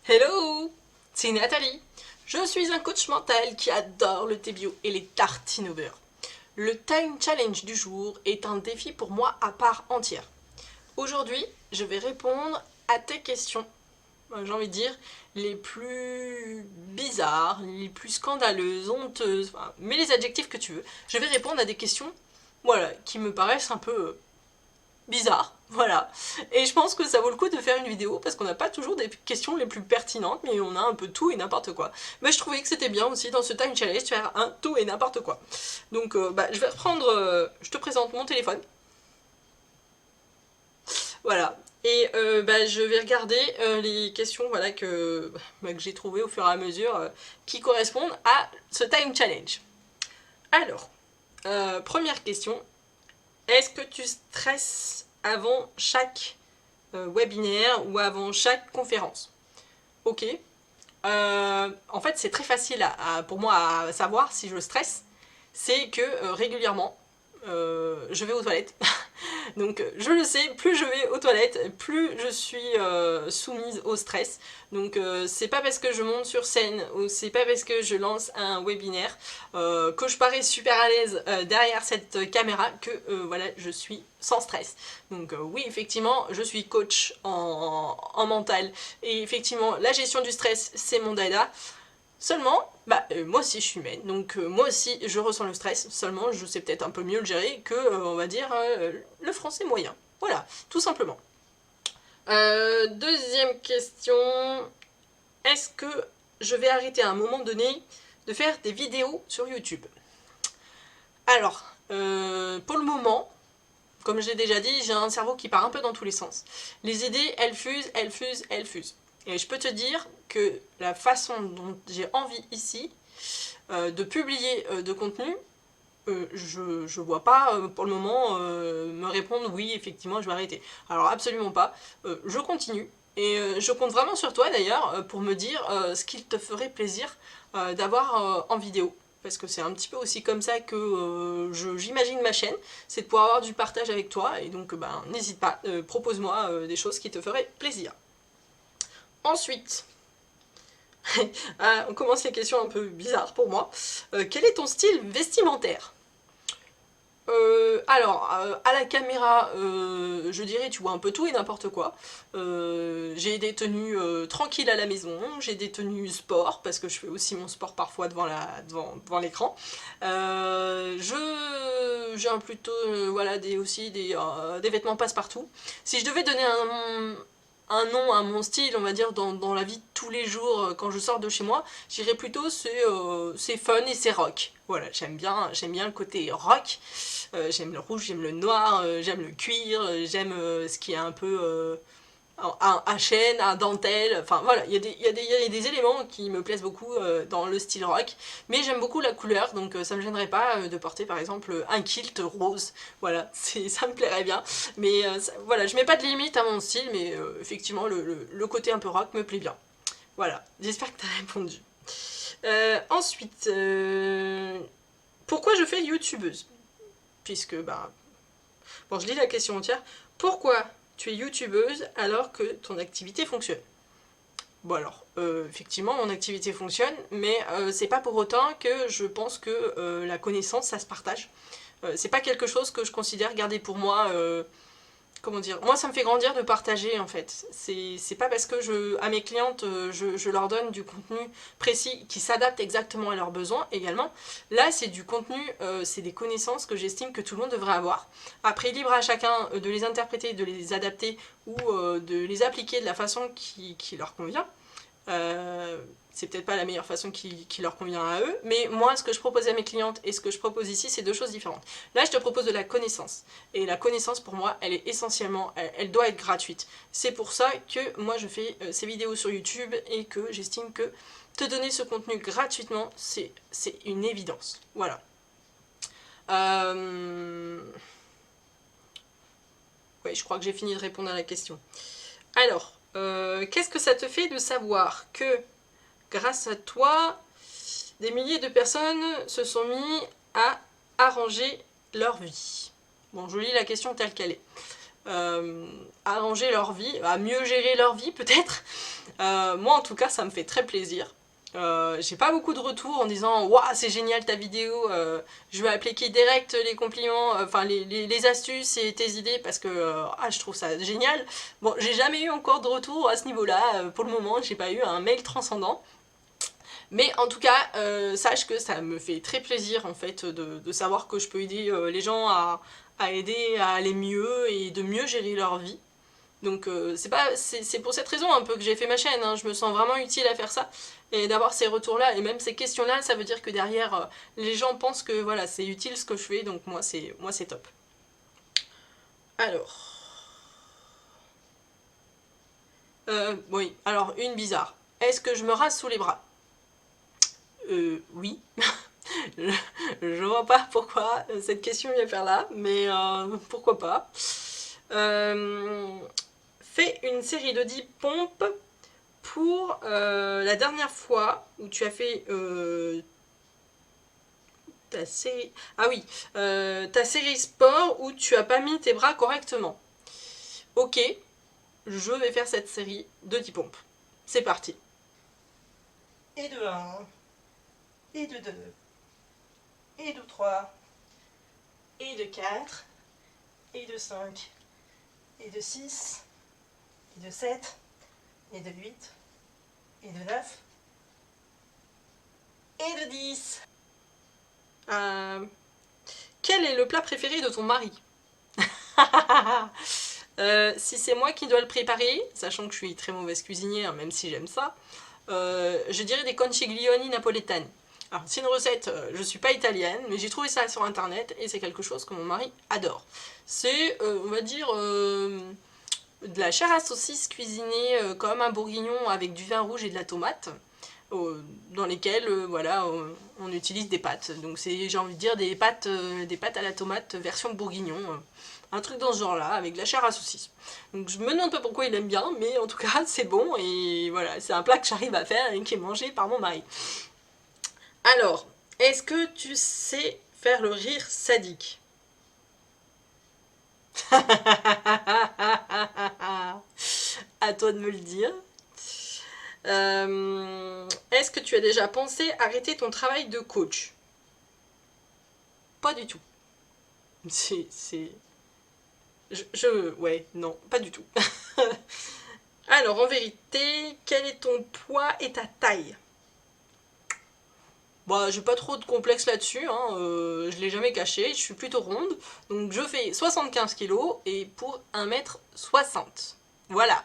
Hello, c'est Nathalie. Je suis un coach mental qui adore le thé bio et les tartines au beurre. Le Time Challenge du jour est un défi pour moi à part entière. Aujourd'hui, je vais répondre à tes questions, j'ai envie de dire, les plus bizarres, les plus scandaleuses, honteuses, enfin, mets les adjectifs que tu veux. Je vais répondre à des questions, voilà, qui me paraissent un peu bizarre, voilà. Et je pense que ça vaut le coup de faire une vidéo parce qu'on n'a pas toujours des questions les plus pertinentes, mais on a un peu tout et n'importe quoi. Mais je trouvais que c'était bien aussi dans ce time challenge de faire un tout et n'importe quoi. Donc je vais reprendre, je te présente mon téléphone, voilà. Et je vais regarder les questions voilà, que j'ai trouvées au fur et à mesure qui correspondent à ce time challenge. Alors, première question, est-ce que tu stresses avant chaque webinaire ou avant chaque conférence? Ok. En fait, c'est très facile pour moi à savoir si je stresse. C'est que régulièrement, je vais aux toilettes. Donc je le sais, plus je vais aux toilettes, plus je suis soumise au stress. Donc c'est pas parce que je monte sur scène ou c'est pas parce que je lance un webinaire que je parais super à l'aise derrière cette caméra que voilà, je suis sans stress. Donc oui, effectivement, je suis coach en mental et effectivement, la gestion du stress, c'est mon dada. Seulement, moi aussi je suis humaine, donc moi aussi je ressens le stress, seulement je sais peut-être un peu mieux le gérer que, on va dire, le français moyen. Voilà, tout simplement. Deuxième question, est-ce que je vais arrêter à un moment donné de faire des vidéos sur YouTube? Alors, pour le moment, comme j'ai déjà dit, j'ai un cerveau qui part un peu dans tous les sens. Les idées, elles fusent, elles fusent, elles fusent. Et je peux te dire que la façon dont j'ai envie ici de publier de contenu, je vois pas pour le moment me répondre oui, effectivement, je vais arrêter. Alors absolument pas. Je continue. Et je compte vraiment sur toi d'ailleurs pour me dire ce qu'il te ferait plaisir d'avoir en vidéo. Parce que c'est un petit peu aussi comme ça que j'imagine ma chaîne, c'est de pouvoir avoir du partage avec toi. Et donc n'hésite pas, propose-moi des choses qui te feraient plaisir. Ensuite, on commence les questions un peu bizarres pour moi. Quel est ton style vestimentaire? À la caméra, je dirais, tu vois un peu tout et n'importe quoi. J'ai des tenues tranquilles à la maison, j'ai des tenues sport, parce que je fais aussi mon sport parfois devant l'écran. J'ai plutôt, voilà, des vêtements passe-partout. Si je devais donner un nom à mon style, on va dire, dans la vie de tous les jours, quand je sors de chez moi, j'irais plutôt c'est fun et c'est rock. Voilà, j'aime bien le côté rock. J'aime le rouge, j'aime le noir, j'aime le cuir, j'aime ce qui est un peu à chaîne, à dentelle. Enfin voilà, il y a des éléments qui me plaisent beaucoup dans le style rock. Mais j'aime beaucoup la couleur, donc ça me gênerait pas de porter par exemple un kilt rose. Voilà, ça me plairait bien. Mais voilà, je mets pas de limite à mon style, mais effectivement le côté un peu rock me plaît bien. Voilà, j'espère que tu as répondu. Ensuite, pourquoi je fais youtubeuse? Puisque, bon, je lis la question entière. Pourquoi tu es youtubeuse alors que ton activité fonctionne? Bon alors, effectivement, mon activité fonctionne, mais c'est pas pour autant que je pense que la connaissance, ça se partage. C'est pas quelque chose que je considère garder pour moi comment dire, moi ça me fait grandir de partager en fait. C'est pas parce que à mes clientes je leur donne du contenu précis qui s'adapte exactement à leurs besoins également. Là c'est du contenu, c'est des connaissances que j'estime que tout le monde devrait avoir. Après libre à chacun de les interpréter, de les adapter ou de les appliquer de la façon qui leur convient. C'est peut-être pas la meilleure façon qui leur convient à eux, mais moi, ce que je propose à mes clientes et ce que je propose ici, c'est deux choses différentes. Là, je te propose de la connaissance. Et la connaissance, pour moi, elle est essentiellement, elle doit être gratuite. C'est pour ça que moi, je fais ces vidéos sur YouTube et que j'estime que te donner ce contenu gratuitement, c'est une évidence. Voilà. Oui, je crois que j'ai fini de répondre à la question. Alors, qu'est-ce que ça te fait de savoir que grâce à toi, des milliers de personnes se sont mis à arranger leur vie? Bon, je lis la question telle qu'elle est. arranger leur vie, à mieux gérer leur vie peut-être. Moi en tout cas ça me fait très plaisir. J'ai pas beaucoup de retours en disant waouh c'est génial ta vidéo, je vais appliquer direct les compliments, enfin les astuces et tes idées parce que je trouve ça génial. Bon, j'ai jamais eu encore de retour à ce niveau là, pour le moment j'ai pas eu un mail transcendant. Mais en tout cas, sache que ça me fait très plaisir en fait de savoir que je peux aider les gens à aider à aller mieux et de mieux gérer leur vie. Donc c'est pour cette raison un peu que j'ai fait ma chaîne, hein. Je me sens vraiment utile à faire ça. Et d'avoir ces retours-là, et même ces questions-là, ça veut dire que derrière, les gens pensent que voilà, c'est utile ce que je fais, donc moi c'est top. Alors... oui, alors une bizarre. Est-ce que je me rase sous les bras? Oui. Je vois pas pourquoi cette question vient faire là, mais pourquoi pas. Fais une série de 10 pompes pour la dernière fois où tu as fait ta série... Ah oui, ta série sport où tu as pas mis tes bras correctement. Ok, je vais faire cette série de 10 pompes. C'est parti. Et de 1, et de 2, et de 3, et de 4, et de 5, et de 6, et de 7, et de 8, et de 9, et de 10. Quel est le plat préféré de ton mari? Si c'est moi qui dois le préparer, sachant que je suis très mauvaise cuisinière, même si j'aime ça, je dirais des conchiglioni napoletani. Alors c'est une recette, je suis pas italienne, mais j'ai trouvé ça sur internet et c'est quelque chose que mon mari adore. C'est, on va dire, de la chair à saucisse cuisinée comme un bourguignon avec du vin rouge et de la tomate, dans lesquelles voilà, on utilise des pâtes. Donc c'est, j'ai envie de dire, des pâtes à la tomate version bourguignon. Un truc dans ce genre là, avec de la chair à saucisse. Donc je me demande pas pourquoi il aime bien, mais en tout cas c'est bon et voilà, c'est un plat que j'arrive à faire et qui est mangé par mon mari. Alors, est-ce que tu sais faire le rire sadique? À toi de me le dire. Est-ce que tu as déjà pensé arrêter ton travail de coach? Pas du tout. Ouais, non, pas du tout. Alors, en vérité, quel est ton poids et ta taille? Bah, j'ai pas trop de complexe là-dessus, hein. Je l'ai jamais caché, je suis plutôt ronde. Donc je fais 75 kilos et pour 1m60. Voilà.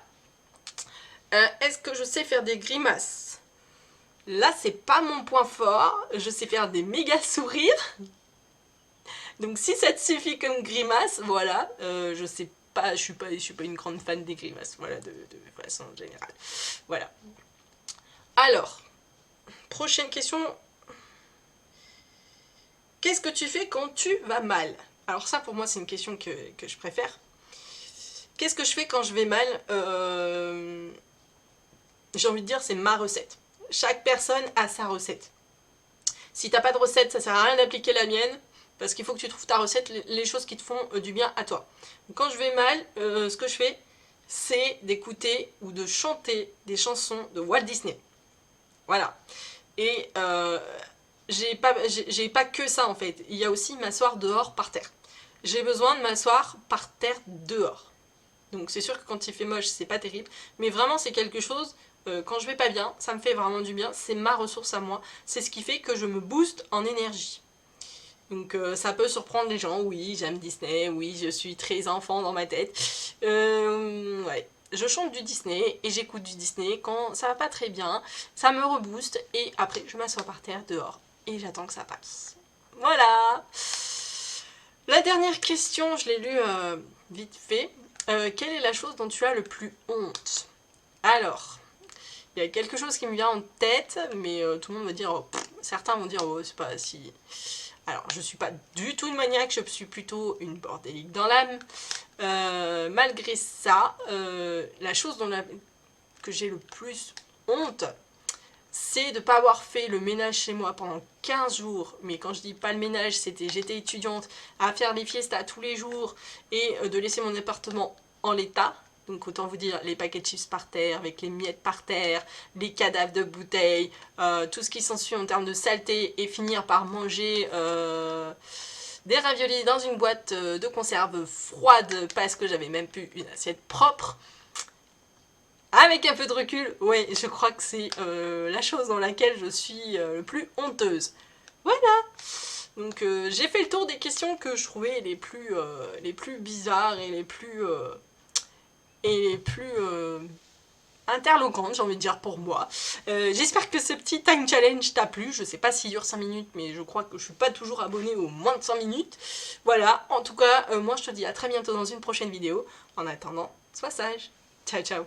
Est-ce que je sais faire des grimaces? Là, c'est pas mon point fort. Je sais faire des méga sourires. Donc si ça te suffit comme grimace, voilà. Je sais pas, je suis pas une grande fan des grimaces, voilà, de façon générale. Voilà. Alors, prochaine question. Qu'est-ce que tu fais quand tu vas mal? Alors ça, pour moi, c'est une question que je préfère. Qu'est-ce que je fais quand je vais mal? J'ai envie de dire, c'est ma recette. Chaque personne a sa recette. Si t'as pas de recette, ça sert à rien d'appliquer la mienne, parce qu'il faut que tu trouves ta recette, les choses qui te font du bien à toi. Donc, quand je vais mal, ce que je fais, c'est d'écouter ou de chanter des chansons de Walt Disney. Voilà. Et j'ai pas que ça en fait. Il y a aussi m'asseoir dehors par terre. J'ai besoin de m'asseoir par terre dehors. Donc c'est sûr que quand il fait moche, c'est pas terrible. Mais vraiment, c'est quelque chose, quand je vais pas bien, ça me fait vraiment du bien. C'est ma ressource à moi. C'est ce qui fait que je me booste en énergie. Donc ça peut surprendre les gens. Oui, j'aime Disney. Oui, je suis très enfant dans ma tête. Ouais. Je chante du Disney et j'écoute du Disney quand ça va pas très bien. Ça me rebooste et après, je m'assois par terre dehors. Et j'attends que ça passe. Voilà. La dernière question, je l'ai lue vite fait. Quelle est la chose dont tu as le plus honte? Alors, il y a quelque chose qui me vient en tête, mais tout le monde va dire... Oh, certains vont dire, oh, c'est pas si... Alors, je suis pas du tout une maniaque, je suis plutôt une bordélique dans l'âme. Malgré ça, la chose que j'ai le plus honte, c'est de ne pas avoir fait le ménage chez moi pendant 15 jours. Mais quand je dis pas le ménage, j'étais étudiante à faire les fiestas tous les jours et de laisser mon appartement en l'état. Donc autant vous dire les paquets de chips par terre, avec les miettes par terre, les cadavres de bouteilles, tout ce qui s'ensuit en termes de saleté, et finir par manger des raviolis dans une boîte de conserve froide parce que j'avais même plus une assiette propre. Avec un peu de recul, ouais, je crois que c'est la chose dans laquelle je suis le plus honteuse. Voilà. Donc j'ai fait le tour des questions que je trouvais les plus bizarres et les plus interloquantes, j'ai envie de dire, pour moi. J'espère que ce petit time challenge t'a plu. Je sais pas s'il dure 5 minutes, mais je crois que je suis pas toujours abonnée aux moins de 5 minutes. Voilà, en tout cas, moi je te dis à très bientôt dans une prochaine vidéo. En attendant, sois sage. Ciao, ciao.